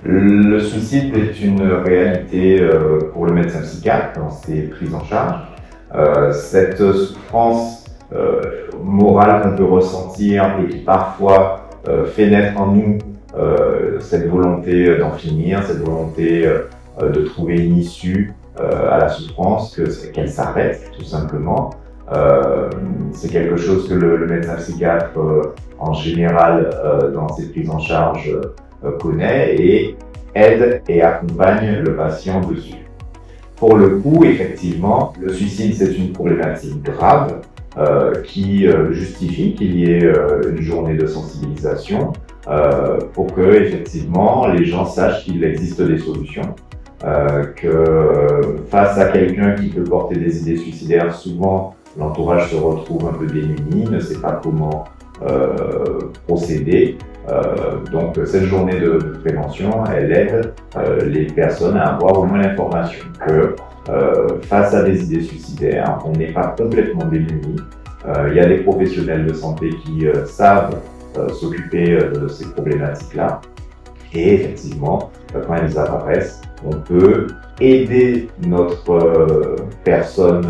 Le suicide est une réalité pour le médecin psychiatre dans ses prises en charge. Cette souffrance morale qu'on peut ressentir et qui parfois fait naître en nous cette volonté d'en finir, cette volonté de trouver une issue à la souffrance, qu'elle s'arrête tout simplement. C'est quelque chose que le médecin psychiatre en général dans ses prises en charge connaît et aide et accompagne le patient dessus. Pour le coup, effectivement, le suicide, c'est une problématique grave qui justifie qu'il y ait une journée de sensibilisation pour que, effectivement, les gens sachent qu'il existe des solutions. Que face à quelqu'un qui peut porter des idées suicidaires, souvent l'entourage se retrouve un peu démuni, ne sait pas comment procéder. Donc cette journée de prévention, elle aide les personnes à avoir au moins l'information que face à des idées suicidaires, on n'est pas complètement démuni. Il y a des professionnels de santé qui savent s'occuper de ces problématiques-là. Et effectivement, quand elles apparaissent, on peut aider notre personne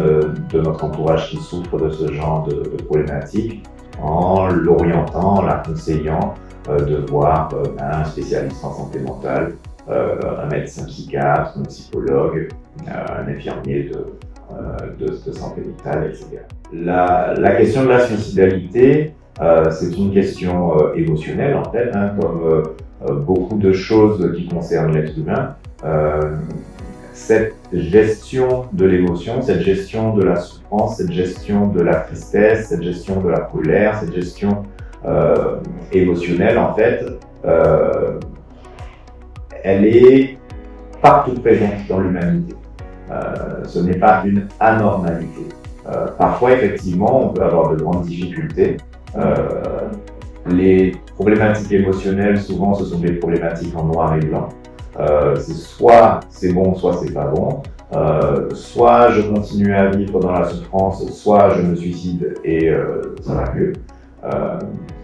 de notre entourage qui souffre de ce genre de problématiques en l'orientant, en la conseillant de voir un spécialiste en santé mentale, un médecin psychiatre, un psychologue, un infirmier de santé mentale, etc. La question de la suicidalité, c'est une question émotionnelle en fait, comme beaucoup de choses qui concernent l'être humain. Cette gestion de l'émotion, cette gestion de la souffrance, cette gestion de la tristesse, cette gestion de la colère, cette gestion émotionnelle, en fait, elle est partout présente dans l'humanité. Ce n'est pas une anormalité. Parfois, effectivement, on peut avoir de grandes difficultés. Les problématiques émotionnelles, souvent, ce sont des problématiques en noir et blanc. C'est soit c'est bon, soit c'est pas bon. Soit je continue à vivre dans la souffrance, soit je me suicide et ça va mieux.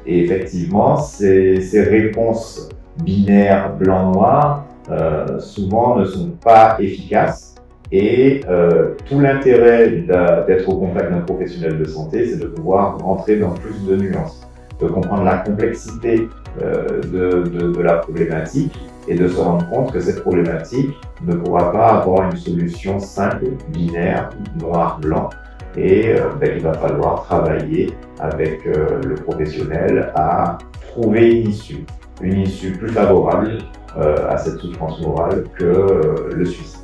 Et effectivement, ces réponses binaires blanc-noir souvent ne sont pas efficaces. Et tout l'intérêt d'être au contact d'un professionnel de santé, c'est de pouvoir rentrer dans plus de nuances, de comprendre la complexité de la problématique et de se rendre compte que cette problématique ne pourra pas avoir une solution simple, binaire, noir-blanc, et qu'il va falloir travailler avec le professionnel à trouver une issue plus favorable à cette souffrance morale que le suicide.